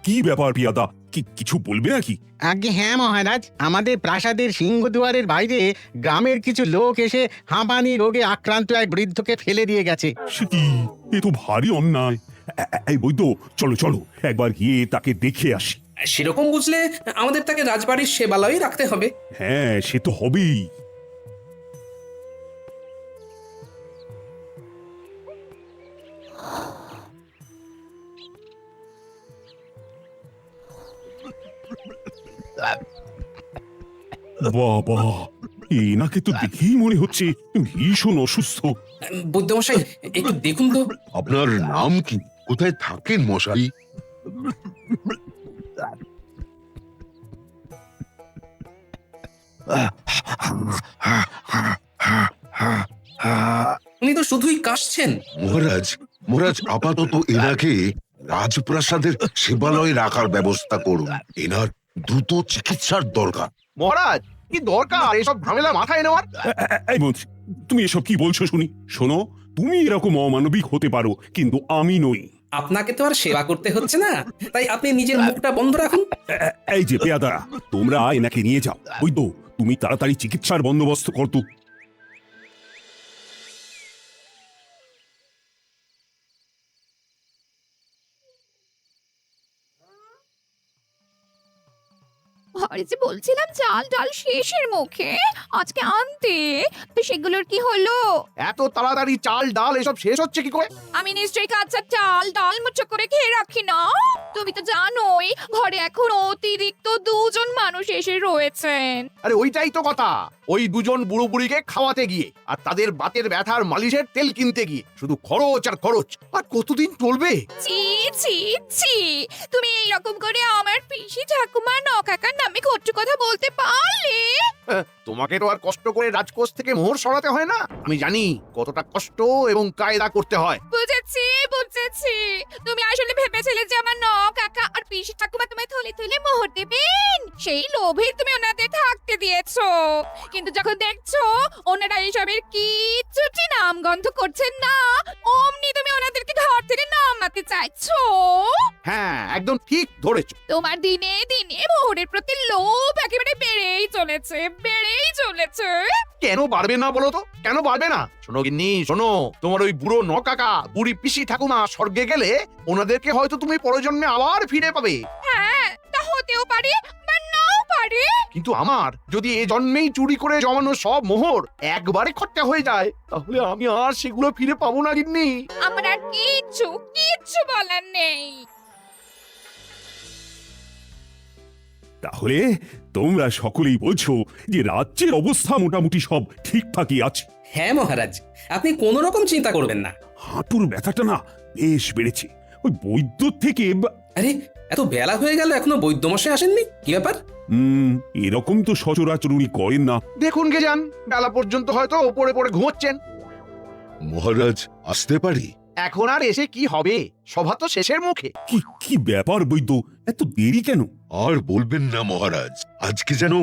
কি ব্যাপার পিয়াদা? কিছু বলবে নাকি? আগে হ্যাঁ মহারাজ, আমাদের প্রাসাদের সিংহদুয়ারের বাইরে গ্রামের কিছু লোক এসে হাঁপানি রোগে আক্রান্ত এক বৃদ্ধকে ফেলে দিয়ে গেছে। সে কি? এ তো ভারী অন্যায়। এই বৈদ্য, চলো চলো একবার গিয়ে তাকে দেখে আসি। সেরকম বুঝলে আমাদের তাকে রাজবাড়ির সেবালয়ে রাখতে হবে। হ্যাঁ, সে তো হবেই। বাবা, এনাকে তো দেখেই মনে হচ্ছে ভীষণ অসুস্থ। বৈদ্যমশাই, একটু দেখুন তো। আপনার নাম কি? কোথায় থাকেন মশাই? উনি তো শুধুই কাশছেন। মহারাজ, মহারাজ আপাতত এনাকে রাজপ্রাসাদের সেবালয়ে রাখার ব্যবস্থা করুন। এনার দ্রুত চিকিৎসার দরকার। মহারাজ, কি দরকার এসব ঝামেলা মাথায় নেওয়ার? এই মন্ত্রী, তুমি এসব কি বলছো শুনি? শোনো, তুমি এরকম অমানবিক হতে পারো, কিন্তু আমি নই। আপনাকে তো আর সেবা করতে হচ্ছে না, তাই আপনি নিজের মুখটা বন্ধ রাখুন। এই যে পেয়াদা, তোমরা এনাকে নিয়ে যাও। বৈদ্য, তুমি তাড়াতাড়ি চিকিৎসার বন্দোবস্ত করতো। আরে যে বলছিলাম চাল ডাল শেষের মুখে, আজকে আনতে, তো সেগুলোর কি হলো? এত তাড়াতাড়ি চাল ডাল এসব শেষ হচ্ছে কি করে? আমি নিশ্চয়ই কাঁচা চাল ডাল মুচো করে খেয়ে রাখি না। তুমি তো জানোই ঘরে এখন অতিরিক্ত দুজন মানুষ এসে রয়েছেন। আরে ওইটাই তো কথা, ওই দুজন বুড়ো বুড়িকে খাওয়াতে গিয়ে আর তাদের বাতের ব্যথার মালিশের তেল কিনতে গিয়ে শুধু খরচ আর খরচ। আর কতদিন চলবে? ছি ছি ছি, তুমি এইরকম করে আমার পিসি ঠাকুমা নকাকার নামে কটু কথা বলতে পারলে? তোমাকে তো আর কষ্ট করে রাজকোষ থেকে মোহর সরাতে হয় না। আমি জানি কতটা কষ্ট এবং কায়দা করতে হয়। বুঝেছি বুঝেছি, তুমি আসলে ভেবেছিলে যে আমার নকাকা আর পিসি ঠাকুমা তোমায় থলে থলে মোহর দেবেন, সেই লোভে তুমি ওনাদের থাকতে দিয়েছো। কিন্তু যখন দেখছো ওনারা এইসবের কিচ্ছুটি নাম গন্ধ করছেন না, অমনি তুমি ওনাদেরকে ঘর থেকে নামাতে চাইছো। হ্যাঁ, একদম ঠিক ধরেছো। তোমার দিনে দিনে মোহরের প্রতি লোভ একেবারে বেড়েই চলেছে, বেড়েই চলেছে। কেন বাড়বে না বলো তো? কেন বাড়বে না? শোনো গিন্নি, শোনো, তোমার ওই বুড়ো নকাকা বুড়ি পিসি ঠাকুমা স্বর্গে গেলে ওনাদেরকে হয়তো তুমি পরজন্মে আবার ফিরে পাবে। হ্যাঁ, তা হতেও পারে বা নাও পারে। কিন্তু আমার যদি এ জন্মেই চুরি করে জমানো সব মোহর একবারে খরচা হয়ে যায়, তাহলে আমি আর সেগুলো ফিরে পাবো না গিন্নি। আমার আর কিচ্ছু কিচ্ছু বলার নেই। তাহলে তোমরা সকলেই বলছো যে রাজ্যের অবস্থা মোটামুটি সব ঠিকঠাকই আছে। হ্যাঁ মহারাজ, আপনি কোনো রকম চিন্তা করবেন না। হাঁটুর ব্যথাটা না বেশ বেড়েছে। ওই বৈদ্য থেকে আরে, এত বেলা হয়ে গেল এখনো বৈদ্যমশাই আসেননি, কি ব্যাপার? এরকম তো সচরাচর উনি করেন না। দেখুন গে যান, বেলা পর্যন্ত হয়তো ওপরে পড়ে ঘুমোচ্ছেন। মহারাজ, আসতে পারি? এখন আর এসে কি হবে, সভা তো শেষের মুখে। কি ব্যাপার বৈদ্য, এত দেরি কেন? আর বলবেন না মহারাজ, আজকে যেন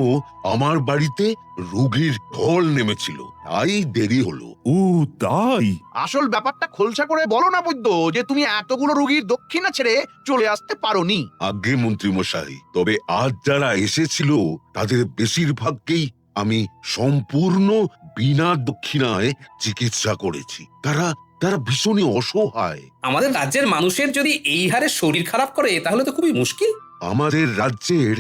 আমার বাড়িতে রোগীর ঢল নেমেছিল, তাই দেরি হলো। ও তাই? আসল ব্যাপারটা খোলসা করে বলো না বৈদ্য, যে তুমি এতগুলো রোগীর দক্ষিণা ছেড়ে চলে আসতে পারোনি। আজ্ঞে মন্ত্রী মশাই, তবে আজ যারা এসেছিল তাদের বেশিরভাগকেই আমি সম্পূর্ণ বিনা দক্ষিণায় চিকিৎসা করেছি। তারা তারা ভীষণই অসহায়। আমাদের রাজ্যের মানুষের যদি এই হারে শরীর খারাপ করে তাহলে তো খুবই মুশকিল। আমাদের রাজ্যের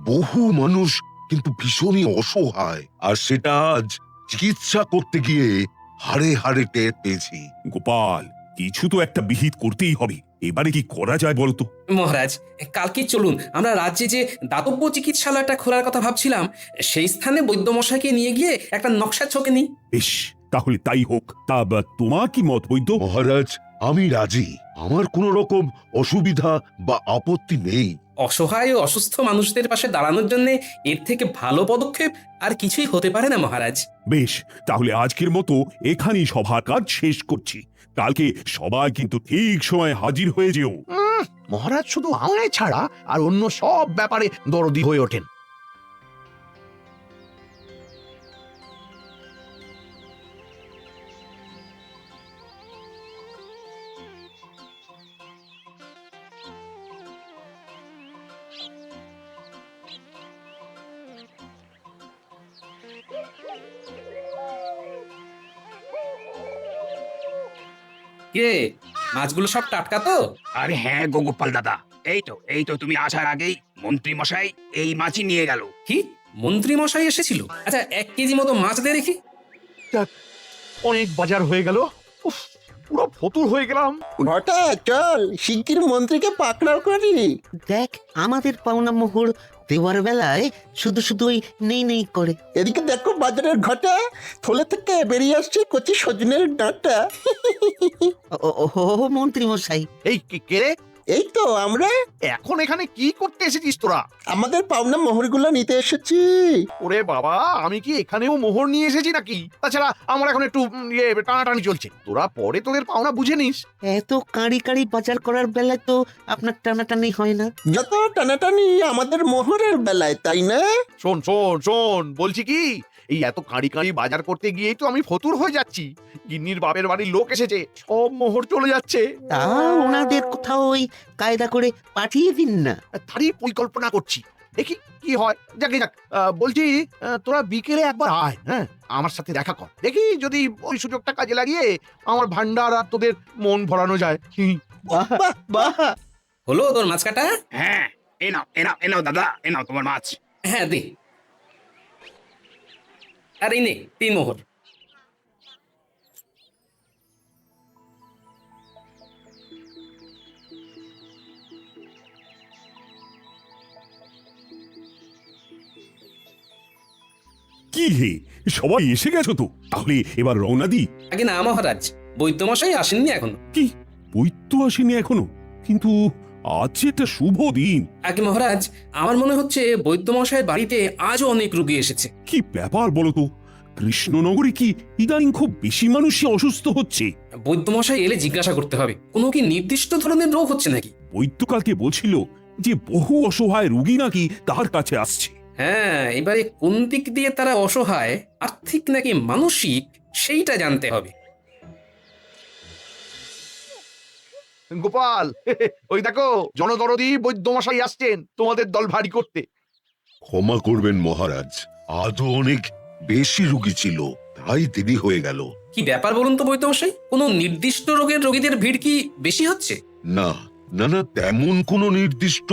বহু মানুষ কিন্তু ভীষণই অসহায়, আর সেটা আজ চিকিৎসা করতে গিয়ে হাড়ে হাড়ে টের পেয়েছি। গোপাল, কিছু তো একটা বিহিত করতেই হবে। এবারে কি করা যায় বলতো? মহারাজ, কালকে চলুন আমরা রাজ্যে যে দাতব্য চিকিৎসালয়টা খোলার কথা ভাবছিলাম সেই স্থানে বৈদ্যমশাইকে নিয়ে গিয়ে একটা নকশা ছকে নিই। বেশ, তাহলে তাই হোক। তা তোমার কি মত বৈদ্য? মহারাজ, আমি রাজি। আমার কোনো রকম অসুবিধা বা আপত্তি নেই। অসহায় ও অসুস্থ মানুষদের পাশে দাঁড়ানোর জন্য এর থেকে ভালো পদক্ষেপ আর কিছুই হতে পারে না মহারাজ। বেশ, তাহলে আজকের মতো এখানেই সভার কাজ শেষ করছি। কালকে সবাই কিন্তু ঠিক সময় হাজির হয়ে যেও। মহারাজ শুধু আমায় ছাড়া আর অন্য সব ব্যাপারে দরদি হয়ে ওঠেন। কে মাছগুলো সব টাটকা তো? আরে হ্যাঁ গো গোপাল দাদা, এই তো তুমি আসার আগেই মন্ত্রী মশাই এই মাছই নিয়ে গেল। কি মন্ত্রী মশাই এসেছিল? আচ্ছা 1 কেজি মতো মাছ দিয়ে দেখি। অনেক বাজার হয়ে গেল, উফ, পুরো ফতুর হয়ে গেলাম। ঘটা চল শিগগির মন্ত্রীকে পাকড়াও করি। দেখ আমাদের পাওনা মোহর দেওয়ার বেলায় শুধু শুধু ওই নেই নেই করে। এদিকে দেখো বাজারের ঘটা থলে থেকে বেরিয়ে আসছে কচি সজনের ডাঁটা। ও মন্ত্রী মশাই, এই কে রে? এই তো আমরা এখন এখানে কি করতে এসেছিস তোরা? আমাদের পাওনা মোহরগুলো নিতে এসেছি। ওরে বাবা, আমি কি এখানেও মোহর নিয়ে এসেছি নাকি? তাছাড়া আমার এখন একটু টানাটানি চলছে, তোরা পরে তোদের পাওনা বুঝে নিস। এত কাঁড়ি কাঁড়ি বাজার করার বেলায় তো আপনার টানাটানি হয় না। যত টানাটানি আমাদের মোহরের বেলায়, তাই না? শোন শোন শোন, বলছি কি, এই এত কাঁড়ি কাঁড়ি বাজার করতে গিয়েই তো আমি ফতুর হয়ে যাচ্ছি। গিন্নির বাপের বাড়ির লোক এসেছে, সব মোহর চলে যাচ্ছে। তা ওনাদের কোথাও ওই কায়দা করে পাঠিয়ে দিন না। তারই পরিকল্পনা করছি, দেখি কি হয়। যাকে যাক, বলছি তোরা বিকেলে একবার আয়, হ্যাঁ, আমার সাথে দেখা কর, দেখি যদি ওই সুযোগটা কাজে লাগিয়ে আমার ভান্ডার আর তোদের মন ভরানো যায়। বাহ বাহ। হলো তোর মাছ কাটা? হ্যাঁ, এ নাও দাদা, এ নাও তোমার মাছ। হ্যাঁ দে। আর এই নে 3 মোহর। কি হে, সবাই এসে গেছো তো? তাহলে এবার রওনা দি। আগে না মহারাজ, বৈদ্যমশাই আসেননি এখন। কি বৈদ্য আসেনি এখনো? কিন্তু আজ যে একটা শুভ দিন। আগে মহারাজ, আমার মনে হচ্ছে বৈদ্যমশাইয়ের বাড়িতে আজও অনেক রোগী এসেছে। কি ব্যাপার বলো তো? কৃষ্ণনগরে কি ইদানিং খুব বেশি মানুষই অসুস্থ হচ্ছে? বৈদ্যমশাই এলে জিজ্ঞাসা করতে হবে, কোনো কি নির্দিষ্ট ধরনের রোগ হচ্ছে নাকি? বৈদ্যকালকে বলছিল যে বহু অসহায় রোগী নাকি তার কাছে আসছে। হ্যাঁ, এবারে কোন দিক দিয়ে তারা অসহায়, আর্থিক নাকি মানসিক, সেইটা জানতে হবে। গোপাল, ওই দেখো জনদরদি বৈদ্যমশাই আসছেন তোমাদের দল ভারী করতে। ক্ষমা করবেন মহারাজ, আজও অনেক বেশি রোগী ছিল, তাই দেরি হয়ে গেল। কি ব্যাপার বলুন তো বৈদ্যমশাই, কোনো নির্দিষ্ট রোগের রোগীদের ভিড় কি বেশি হচ্ছে? না না না, তেমন কোনো নির্দিষ্ট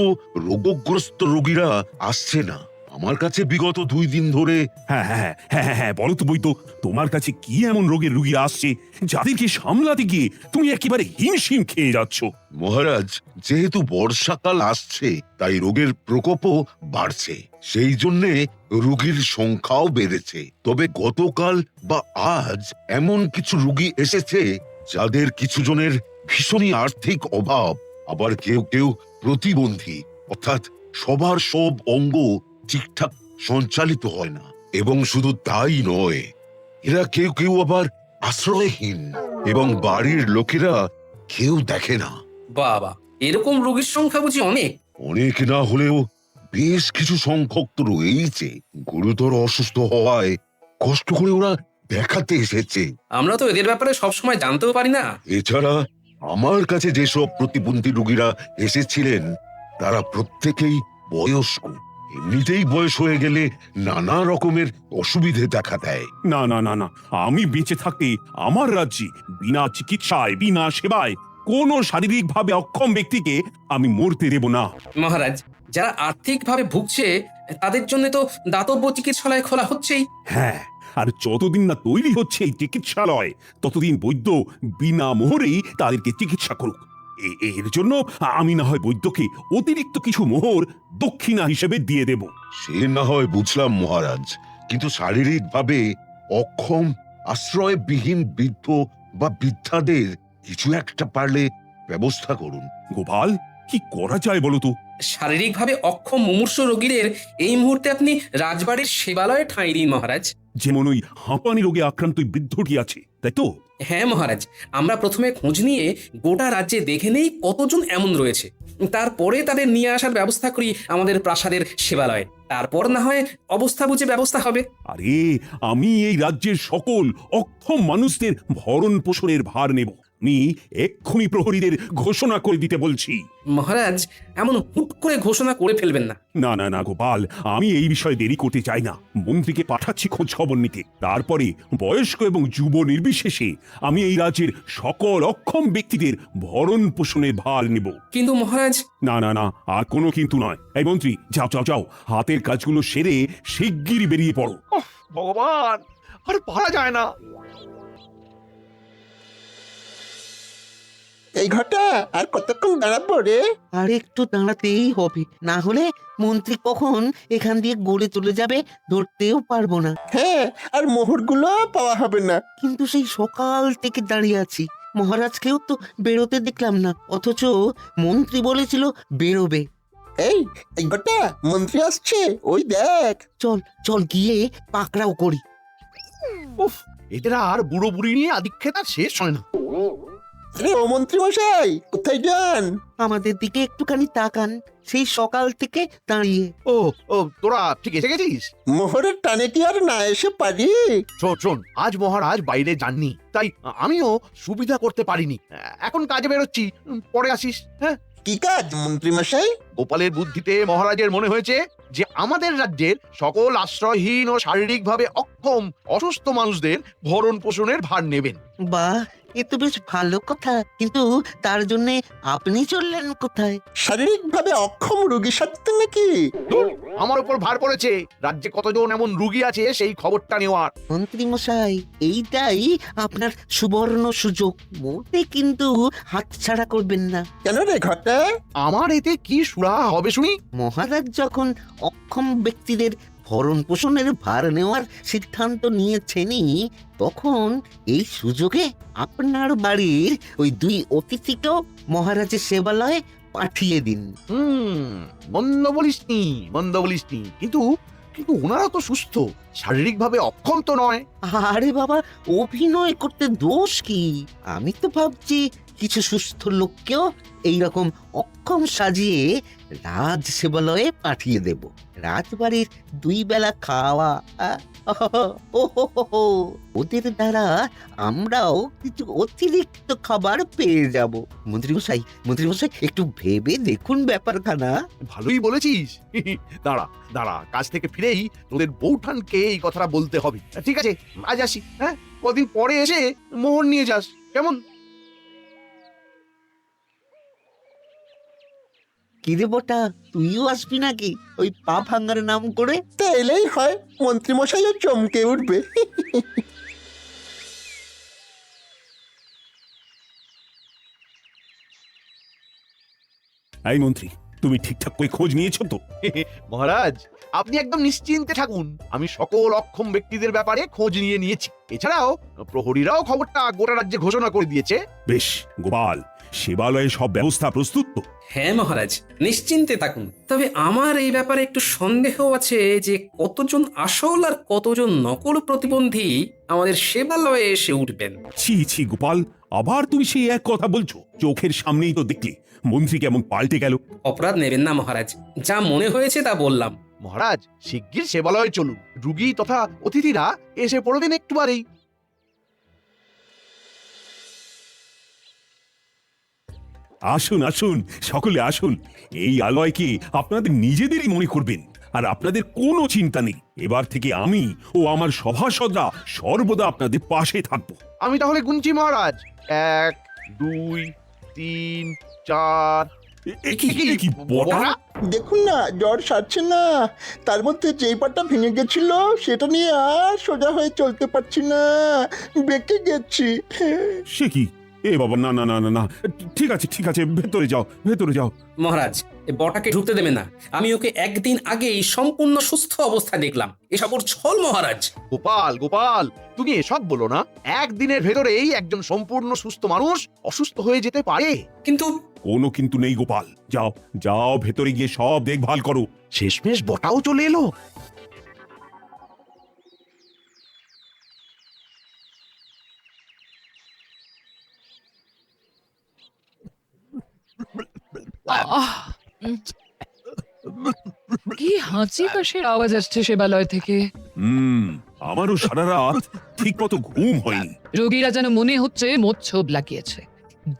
রোগগ্রস্ত রোগীরা আসছে না আমার কাছে বিগত 2 দিন ধরে। হ্যাঁ হ্যাঁ হ্যাঁ হ্যাঁ হ্যাঁ, বলো তো বৈদ্য, তোমার কাছে কি এমন রোগের রোগী আসছে যাদেরকে সামলাতে গিয়ে তুমি একেবারে হিমশিম খেয়ে যাচ্ছ? মহারাজ, যেহেতু বর্ষাকাল আসছে তাই রোগের প্রকোপও বাড়ছে, সেই জন্যে রোগীর সংখ্যাও বেড়েছে। তবে গতকাল বা আজ এমন কিছু রোগী এসেছে যাদের কিছু জনের ভীষণই আর্থিক অভাব, আবার কেউ কেউ প্রতিবন্ধী, অর্থাৎ সবার সব অঙ্গ ঠিকঠাক সঞ্চালিত হয় না। এবং শুধু তাই নয়, এরা কেউ কেউ আবার আশ্রয়হীন এবং বাড়ির লোকেরা কেউ দেখে না। বাবা, এরকম রোগীর সংখ্যা বুঝি অনেক? অনেক না হলেও বেশ কিছু সংখ্যক তো রয়েছে। গুরুতর অসুস্থ হওয়ায় কষ্ট করে ওরা দেখাতে এসেছে। আমরা তো এদের ব্যাপারে সবসময় জানতেও পারি না। এছাড়া আমার কাছে যেসব প্রতিবন্ধী রোগীরা এসেছিলেন তারা প্রত্যেকেই বয়স্ক। এমনিতেই বয়স হয়ে গেলে নানা রকমের অসুবিধে দেখা দেয়। না না না না, আমি বেঁচে থাকতে আমার রাজ্যে বিনা চিকিৎসায় বিনা সেবায় কোনো শারীরিকভাবে অক্ষম ব্যক্তিকে আমি মরতে দেব না। মহারাজ, যারা আর্থিকভাবে ভুগছে তাদের জন্য তো দাতব্য চিকিৎসালয় খোলা হচ্ছেই। হ্যাঁ, আর যতদিন না তৈরি হচ্ছে এই চিকিৎসালয় ততদিন বৈদ্য বিনা মোহরেই তাদেরকে চিকিৎসা করুক। এর জন্য আমি না হয় বৈদ্যকে অতিরিক্ত কিছু মোহর দক্ষিণা হিসেবে দিয়ে দেব। সে না হয় বুঝলাম মহারাজ, কিন্তু শারীরিকভাবে অক্ষম আশ্রয়বিহীন বৃদ্ধ বা বৃদ্ধাদের কিছু একটা পারলে ব্যবস্থা করুন। গোপাল, কি করা যায় বলো তো? শারীরিকভাবে অক্ষম মুমূর্ষ রোগীদের এই মুহূর্তে আপনি রাজবাড়ির সেবালয়ে ঠাঁই দিন মহারাজ। যেমন ওই হাঁপানি রোগে আক্রান্ত ওই বৃদ্ধটি আছে, তাই তো? হ্যাঁ মহারাজ, আমরা প্রথমে খোঁজ নিয়ে গোটা রাজ্যে দেখে নেই কতজন এমন রয়েছে, তারপরে তাদের নিয়ে আসার ব্যবস্থা করি আমাদের প্রাসাদের সেবালয়ে। তারপর না হয় অবস্থা বুঝে ব্যবস্থা হবে। আরে, আমি এই রাজ্যের সকল অক্ষম মানুষদের ভরণ পোষণের ভার নেব। আমি এক্ষুনি প্রহরীদের ঘোষণা করে দিতে বলছি। মহারাজ এমন হুট করে ঘোষণা করে ফেলবেন না। না না না গোপাল, আমি এই বিষয়ে দেরি করতে চাই না। মন্ত্রীকে পাঠাচ্ছি খোঁজ খবর নিতে। তারপরে বয়স্ক এবং যুব নির্বিশেষে আমি এই রাজ্যের সকল অক্ষম ব্যক্তিদের ভরণ পোষণের ভার নেব। কিন্তু মহারাজ, না না না, আর কোনো কিন্তু নয়। এই মন্ত্রী, যাও যাও যাও, হাতের কাজগুলো সেরে শিগগিরই বেরিয়ে পড়ো। ভগবান, আর পারা যায় না। এই ঘটা আর কতক্ষণ দাঁড়াবো রে? আর একটু দাঁড়াতেই হবে, না হলে মন্ত্রী কখন এখান দিয়ে গড়ে চলে যাবে ধরতেও পারবো না। হ্যাঁ, আর মোহরগুলো পাওয়া হবে না। কিন্তু সেই সকাল থেকে দাঁড়িয়ে আছি, মহারাজকেও তো বেরোতে দেখলাম না, অথচ মন্ত্রী বলেছিল বেরোবে। এই এই ঘটা, মন্ত্রী আসছে, ওই দেখ। চল চল গিয়ে পাকড়াও করি। উফ, এদের আর বুড়ো বুড়ি নিয়ে আদিক্ষেত আর শেষ হয় না। আরে ও মন্ত্রী মশাই, কোথায় যান? আমাদের দিকে একটুখানি তাকান, সেই সকাল থেকে দাঁড়িয়ে। ও ও, তোরা ঠিক এসে গেছিস? মোহরের টানে কি আর না এসে পারি? শোন শোন, আজ মহারাজ বাইরে যাননি, তাই আমিও সুবিধা করতে পারিনি। এখন কাজে বেরোচ্ছি, পরে আসিস। হ্যাঁ, কি কাজ মন্ত্রী মশাই? গোপালের বুদ্ধিতে মহারাজের মনে হয়েছে যে আমাদের রাজ্যের সকল আশ্রয়হীন ও শারীরিকভাবে অক্ষম অসুস্থ মানুষদের ভরণ পোষণের ভার নেবেন। বাহ, এ তো বেশ ভালো কথা, কিন্তু তার জন্য আপনি চললেন কোথায়? শারীরিকভাবে অক্ষম রোগী সাথে নাকি? ধুর, আমার উপর ভার পড়েছে রাজ্যে কতজন এমন রুগী আছে সেই খবরটা নেওয়ার। মন্ত্রী মশাই, এইটাই আপনার সুবর্ণ সুযোগ, মোটে কিন্তু হাতছাড়া করবেন না। কেন রে ঘটা? আমার এতে কি সুরাহা হবে শুনি? মহারাজ যখন অক্ষম ব্যক্তিদের ভরণ পোষণের ভার নেওয়ার সিদ্ধান্ত নিয়েছেনই, তখন এই সুযোগে আপনার বাড়ির ওই 2 অতিথিকেও মহারাজের সেবালয়ে পাঠিয়ে দিন। মন্দ বলিসনি, মন্দ বলিসনি, কিন্তু কিন্তু ওনারা তো সুস্থ, শারীরিকভাবে অক্ষম তো নয়। আরে বাবা, অভিনয় করতে দোষ কি? আমি তো ভাবছি কিছু সুস্থ লোককেও এইরকম অক্ষম সাজিয়ে রাজ সেবালয়ে পাঠিয়ে দেব। রাজবাড়ির 2 বেলা খাওয়া, ওদের দ্বারা আমরাও কিছু অতিরিক্ত খাবার পেয়ে যাব। মন্ত্রীমশাই, মন্ত্রীমশাই, একটু ভেবে দেখুন ব্যাপারখানা। ভালোই বলেছিস। দাঁড়া দাঁড়া, কাজ থেকে ফিরেই তোদের বৌঠানকে এই কথাটা বলতে হবে। ঠিক আছে, আজ আসি। হ্যাঁ, কদিন পরে এসে মোহর নিয়ে যাস, কেমন? কিরে বটা, তুইও আসবি নাকি ওই পা ভাঙার নাম করে? তা এলেই হয়, মন্ত্রী মশাইও চমকে উঠবে। এই মন্ত্রী, তুমি ঠিকঠাক করে খোঁজ নিয়েছো তো? মহারাজ, আপনি একদম নিশ্চিন্তে থাকুন, আমি সকল অক্ষম ব্যক্তিদের ব্যাপারে খোঁজ নিয়ে নিয়েছি। এছাড়াও প্রহরীরাও খবরটা গোটা রাজ্যে ঘোষণা করে দিয়েছে। বেশ গোপাল, সেবালয়ে সব ব্যবস্থা প্রস্তুত তো? হ্যাঁ মহারাজ, নিশ্চিন্তে থাকুন। তবে আমার এই ব্যাপারে একটু সন্দেহ আছে যে কতজন আসল আর কতজন নকল প্রতিবন্ধী আমাদের সেবালয়ে এসে উঠবেন। ছি ছি গোপাল, আবার তুমি সেই এক কথা বলছো? চোখের সামনেই তো দেখলে মন্ত্রী কেমন পাল্টে গেল। অপরাধ নেবেন না মহারাজ, যা মনে হয়েছে তা বললাম। মহারাজ, শিগগির সেবালয়ে চলুন, রুগী তথা অতিথিরা এসে পড়বেন একটুবারেই। আসুন আসুন, সকলে আসুন। এই আলয়কে আপনাদের নিজেদেরই মনে করবেন, আর আপনাদের কোনো চিন্তা নেই। এবার থেকে আমি ও আমার সভাসদরা সর্বদা আপনাদের পাশে থাকবো। আমি তাহলে গুনছি মহারাজ, 1 2 3 4। এ কি বটা? দেখুন না, জ্বর সারছে না, তার মধ্যে যেই পাটা ভেঙে গেছিল সেটা নিয়ে আর সোজা হয়ে চলতে পারছি না, বেঁকে গেছি। সে কি? এ বাবা, না না না না না, ঠিক আছে ঠিক আছে, ভেতরে যাও ভেতরে যাও। মহারাজ, এ বটাকে ঢুকতে দেবেন না। আমি ওকে একদিন আগেই সম্পূর্ণ সুস্থ অবস্থায় দেখলাম। এসব ওর ছল মহারাজ। গোপাল গোপাল, তুমি এসব বলো না। একদিনের ভেতরেই একজন সম্পূর্ণ সুস্থ মানুষ অসুস্থ হয়ে যেতে পারে। কিন্তু কোনো কিন্তু নেই গোপাল, যাও যাও ভেতরে গিয়ে সব দেখভাল করো। শেষমেশ বটাও চলে এলো। কি হাঁচি কাশির আওয়াজ আসছে সেবালয় থেকে। আমারও সারা রাত ঠিক মতো ঘুম হয়নি। রোগীরা যেন মনে হচ্ছে মোচ্ছব লাগিয়েছে,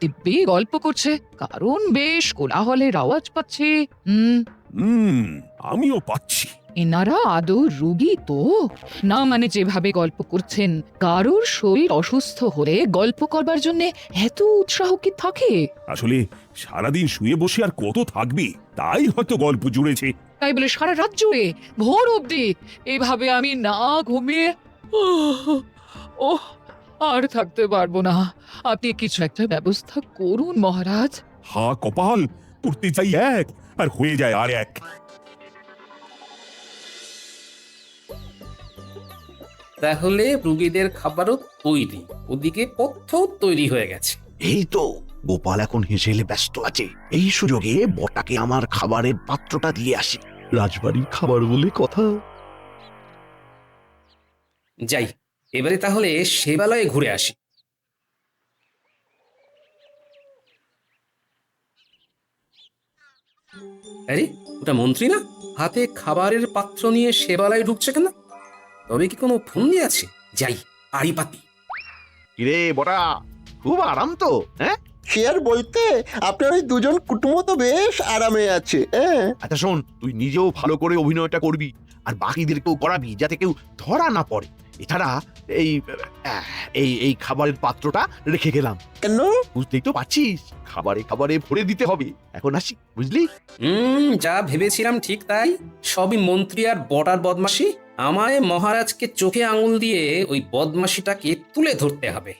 দিব্যি গল্প করছে, কারণ বেশ কোলাহলের আওয়াজ পাচ্ছে। আমিও পাচ্ছি। এনারা আদৌ রোগী তো না? মানে যেভাবে গল্প করছেন, কারোর শরীর অসুস্থ হলে গল্প করবার জন্য এত উৎসাহ কি থাকে? আসলে সারাদিন শুয়ে বসে আর কত থাকবে, তাই হয়তো গল্প জুড়েছে। তাই বলে সারা রাত জুড়ে ভোর অবধি এভাবে আমি না ঘুমিয়ে ওহ আর থাকতে পারবো না। আপনি কিছু একটা ব্যবস্থা করুন মহারাজ। হা কপাল, করতে চাই এক আর হয়ে যায় আর এক। তাহলে রুগীদের খাবারও তৈরি, ওদিকে পথ্য তৈরি হয়ে গেছে। এই তো গোপাল এখন হেসেলে ব্যস্ত আছে, এই সুযোগে বটাকে আমার খাবারের পাত্রটা দিয়ে আসি। রাজবাড়ির খাবার বলে কথা। যাই, এবারে তাহলে সেবালয়ে ঘুরে আসি। আরে ওটা মন্ত্রী না? হাতে খাবারের পাত্র নিয়ে সেবালয়ে ঢুকছে কেন? তবে কি কোনো ফন্দি আছে? যাই, আড়ি পাতি। কিরে বটা, খুব আরাম তো? হ্যাঁ, সে আর বলতে, আপনার ওই দুজন কুটুম্ব তো বেশ আরামে আছে। হ্যাঁ, আচ্ছা শোন, তুই নিজেও ভালো করে অভিনয়টা করবি আর বাকিদেরকেও করাবি, যাতে কেউ ধরা না পড়ে। এছাড়া এই এই এই খাবারের পাত্রটা রেখে গেলাম। কেন? বুঝতেই তো পারছিস, খাবারে খাবারে ভরে দিতে হবে। এখন আসি, বুঝলি? যা ভেবেছিলাম ঠিক তাই। সবই মন্ত্রী আর বটার বদমাশি। আমায় মহারাজকে চোখে আঙুল দিয়ে ওই বদমাশিটাকে তুলে ধরতে হবে।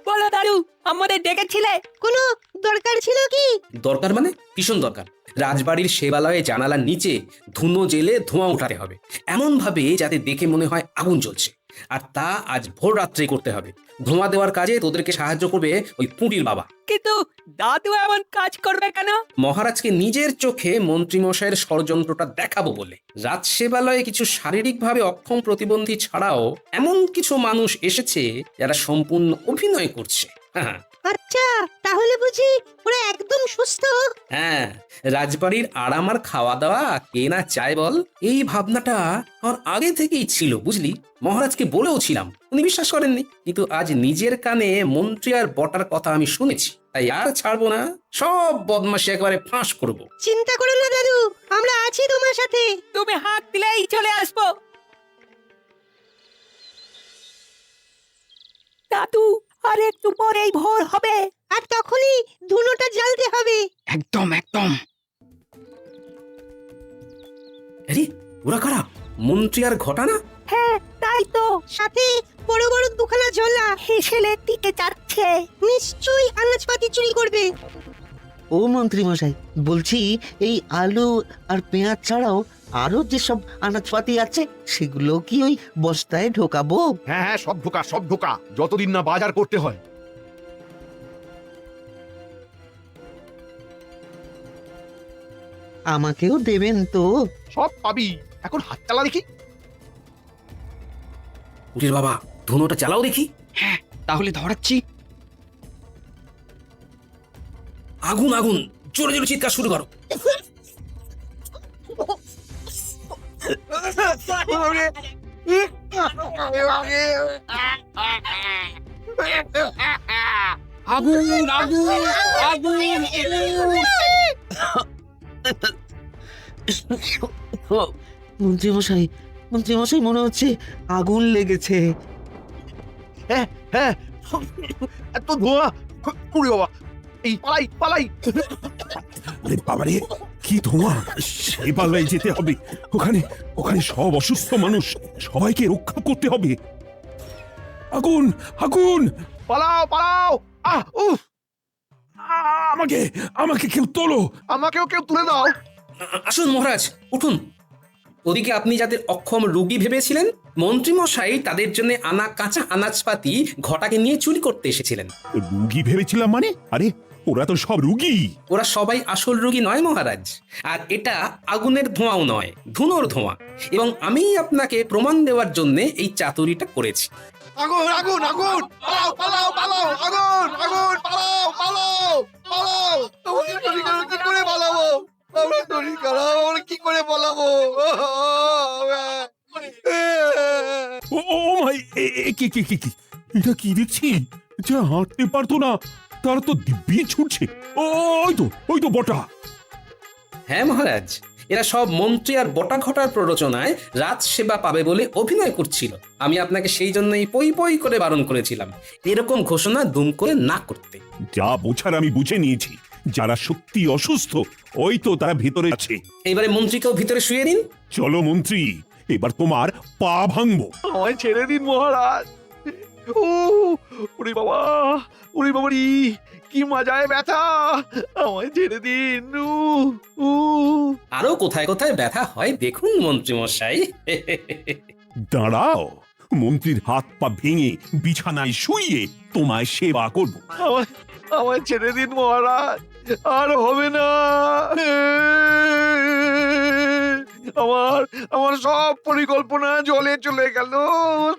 বলো দাদু, আমাদের ডেকেছিলে? কোনো দরকার ছিল কি? দরকার মানে ভীষণ দরকার। রাজবাড়ির সেবালয়ে জানালার নিচে ধুনো জেলে ধোঁয়া উঠাতে হবে, এমন ভাবে যাতে দেখে মনে হয় আগুন জ্বলছে। আর তা আজ ভোর রাত্রে করতে হবে। ধোঁয়া দেওয়ার কাজে তোদেরকে সাহায্য করবে ওই পুঁটির বাবা। কিন্তু দাদু এমন কাজ করবে কেন? মহারাজকে নিজের চোখে মন্ত্রীমশাইয়ের ষড়যন্ত্রটা দেখাবো বলে। রাজসেবালয়ে কিছু শারীরিকভাবে অক্ষম প্রতিবন্ধী ছাড়াও এমন কিছু মানুষ এসেছে যারা সম্পূর্ণ অভিনয় করছে। হ্যাঁ আচ্ছা, তাহলে বুঝি ওরা একদম সুস্থ? হ্যাঁ, রাজবাড়ির আরাম আর খাওয়া দাওয়া কে না চায় বল? এই ভাবনাটা আমার আগে থেকেই ছিল, বুঝলি। মহারাজকে বলেও ছিলাম, উনি বিশ্বাস করেননি। কিন্তু আজ নিজের কানে মন্ত্রী আর বটার কথা আমি শুনেছি, তাই আর ছাড়বো না। সব বদমাশি একেবারে ফাঁস করব। চিন্তা করো না দাদু, আমরা আছি তোমার সাথে। তুমি হাত দিলেই চলে আসবো। দাদু, আর একটু পরেই ভোর হবে, আর তখনই ধুনোটা জ্বালতে হবে। একদম একদম। আরে ওরা কারা? মন্ত্রী আর ঘটানা? হ্যাঁ তাই তো, সাথে বড় বড় দুখানা ঝোলা হেসেলের দিকে যাচ্ছে। নিশ্চয়ই আনাজপাতি চুরি করবে। ও মন্ত্রী মশাই, বলছি এই আলু আর পেঁয়াজ ছাড়াও আরো যেসব আনাজপাতি আছে সেগুলো কি ওই বস্তায় ঢোকাবো? হ্যাঁ হ্যাঁ, সব ঢোকা, সব ঢোকা, যতদিন না বাজার করতে হয়। আমাকেও দেবেন তো? সব পাবি, এখন হাত চালা দেখি। পুটির বাবা, ধুনোটা চালাও দেখি। হ্যাঁ, তাহলে ধরাচ্ছি। আগুন আগুন, জোরে জোরে চিৎকার শুরু করো। আগুন আগুন আগুন! মন্ত্রী মশাই মনে হচ্ছে আগুন লেগেছে। হ্যাঁ হ্যাঁ, এত ধোঁয়া, পুরি বাবা, এই পালাই পালাই। আরে বাবারে, কি ধোঁয়া! সেবালয়ে যেতে হবে। ওখানে ওখানে সব অসুস্থ মানুষ, সবাইকে রক্ষা করতে হবে। আগুন আগুন! পালাও পালাও! আহ উফ! আমাকে আমাকে কেউ তোলো। আমাকেও কেউ তুলে দাও। আসুন মহারাজ, উঠুন। ওদিকে আপনি যাদের অক্ষম রোগী ভেবেছিলেন, মন্ত্রীমশাই তাদের জন্য আনা কাঁচা আনাজপাতি ঘটাকে নিয়ে চুরি করতে এসেছিলেন। রুগী ভেবেছিলাম মানে? আরে ওরা তো সব রুগী। ওরা সবাই আসল রোগী নয় মহারাজ। আর এটা আগুনের ধোঁয়াও নয়, ধুনোর ধোঁয়া। এবং আমি আপনাকে প্রমাণ দেওয়ার জন্য এই চাতুরিটা করেছি। আগুন আগুন আগুন! পালাও পালাও পালাও! আগুন আগুন! পালাও পালাও পালাও! তোমাকে চুরি করে কি করে পালাবো? আমার শরীর খারাপ, আমরা কি করে বলাবো? ও ও ভাই, কি এটা কি দেখছি? যা হাঁটতে পারতো না তার তো দিব্যি ছুটছে। ওই তো বটা। হ্যাঁ মহারাজ, এরা সব মন্ত্রী আর বটা ঘটার প্ররোচনায় রাজ সেবা পাবে বলে অভিনয় করছিল। আমি আপনাকে সেই জন্যই পই পই করে বারণ করেছিলাম এরকম ঘোষণা দুম করে না করতে। যা বোঝার আমি বুঝে নিয়েছি। যারা সত্যি অসুস্থ ওই তো তারা ভেতরে আছে। এইবারে মন্ত্রীকেও ভিতরে শুয়ে নিন। চলো মন্ত্রী, এবার তোমার পা ভাঙবো। আমায় ছেড়ে দিন মহারাজ। ও ওরে বাবা, ওরে বাবারি, কি মজায় ব্যথা! আমায় ছেড়ে দিন। আরো কোথায় কোথায় ব্যথা হয় দেখুন মন্ত্রী মশাই। দাঁড়াও, মন্ত্রীর হাত পা ভেঙে বিছানায় শুইয়ে তোমায় সেবা করব। আমায় ছেড়ে দিন মহারাজ, আর হবে না। আমার সব পরিকল্পনা জলে চলে গেল,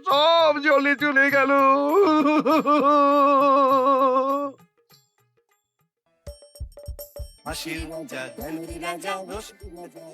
সব জলে চলে গেল। হাসির রাজা, জ্ঞানের রাজা, রসিক রাজা।